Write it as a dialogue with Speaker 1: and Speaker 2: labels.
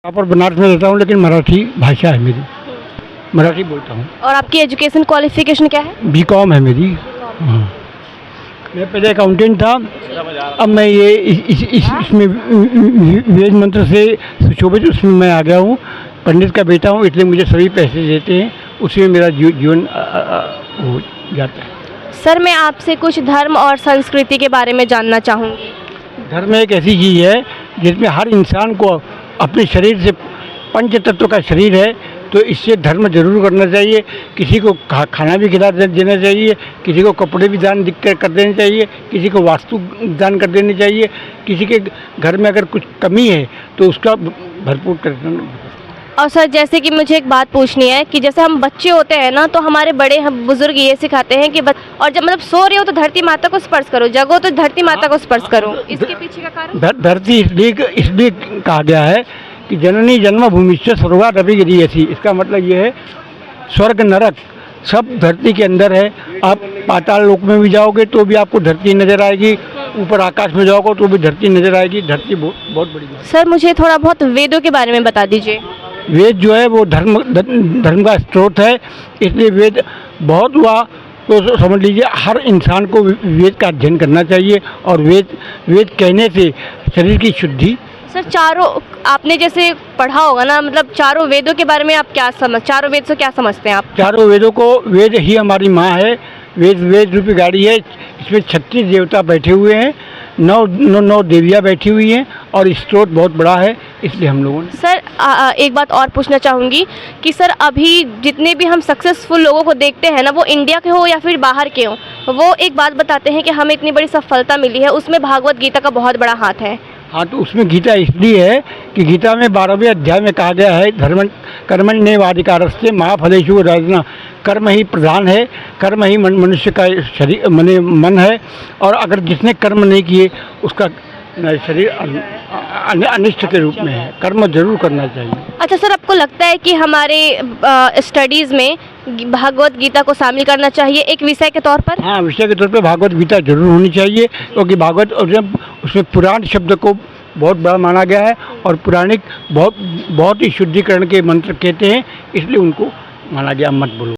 Speaker 1: Proper Banaras में रहता हूँ, लेकिन मराठी भाषा है मेरी, मराठी बोलता हूँ।
Speaker 2: और आपकी एजुकेशन क्वालिफिकेशन क्या है?
Speaker 1: बीकॉम है मेरी। हाँ, मैं पहले अकाउंटेंट था, अब मैं ये इसमें वेद मंत्र से सुशोभित उसमें मैं आ गया हूँ। पंडित का बेटा हूँ, इसलिए मुझे सभी पैसे देते हैं, उसमें मेरा जीवन हो जाता है।
Speaker 2: सर, मैं आपसे कुछ धर्म और संस्कृति के बारे में जानना चाहूँगी।
Speaker 1: धर्म एक ऐसी चीज़ है जिसमें हर इंसान को अपने शरीर से, पंच तत्व का शरीर है, तो इससे धर्म जरूर करना चाहिए। किसी को खाना भी खिला देना चाहिए, किसी को कपड़े भी दान कर देने चाहिए, किसी को वास्तु दान कर देनी चाहिए, किसी के घर में अगर कुछ कमी है तो उसका भरपूर करना।
Speaker 2: और सर, जैसे कि मुझे एक बात पूछनी है कि जैसे हम बच्चे होते हैं ना, तो हमारे बड़े बुजुर्ग ये सिखाते हैं कि और जब मतलब सो रहे हो तो धरती माता को स्पर्श करो, जगो तो धरती माता को स्पर्श करो। इसके पीछे का कारण?
Speaker 1: धरती इसलिए कहा गया है कि जननी जन्मभूमिश्च स्वर्गात् अपि गरीयसी। इसका मतलब ये है स्वर्ग नरक सब धरती के अंदर है। आप पाताल लोक में भी जाओगे तो भी आपको धरती नजर आएगी, ऊपर आकाश में जाओगे तो भी धरती नजर आएगी। धरती बहुत बड़ी है।
Speaker 2: सर, मुझे थोड़ा बहुत वेदों के बारे में बता दीजिए।
Speaker 1: वेद जो है वो धर्म का स्रोत है, इसलिए वेद बहुत हुआ तो समझ लीजिए हर इंसान को वेद का अध्ययन करना चाहिए। और वेद कहने से शरीर की शुद्धि।
Speaker 2: सर, चारों आपने जैसे पढ़ा होगा ना, मतलब चारों वेदों के बारे में आप चारों वेद से क्या समझते हैं आप?
Speaker 1: चारों वेदों को, वेद ही हमारी माँ है। वेद रूपी गाड़ी है, इसमें 36 देवता बैठे हुए हैं, नौ देवियाँ बैठी हुई हैं, और स्रोत बहुत बड़ा है, इसलिए हम लोगों ने।
Speaker 2: सर, एक बात और पूछना चाहूँगी कि सर, अभी जितने भी हम सक्सेसफुल लोगों को देखते हैं ना, वो इंडिया के हो या फिर बाहर के हो, वो एक बात बताते हैं कि हमें इतनी बड़ी सफलता मिली है, उसमें भागवत गीता का बहुत बड़ा हाथ है।
Speaker 1: हाँ, तो उसमें गीता इसलिए है कि गीता में 12वें अध्याय में कहा गया है कर्मण्येवाधिकारस्ते मा फलेषु कदाचन। कर्म ही प्रधान है, कर्म ही मनुष्य का शरीर मन है, और अगर जिसने कर्म नहीं किए उसका शरीर अनिष्ट के रूप में है। कर्म जरूर करना चाहिए। अच्छा
Speaker 2: सर, आपको लगता है कि हमारे स्टडीज़ में भागवत गीता को शामिल करना चाहिए एक विषय के तौर पर? हाँ,
Speaker 1: विषय के तौर पर भागवत गीता जरूर होनी चाहिए, क्योंकि भागवत और जब उसमें पुराण शब्द को बहुत बड़ा माना गया है, और पुराणिक बहुत ही शुद्धिकरण के मंत्र कहते हैं, इसलिए उनको माना गया। मत बोलो।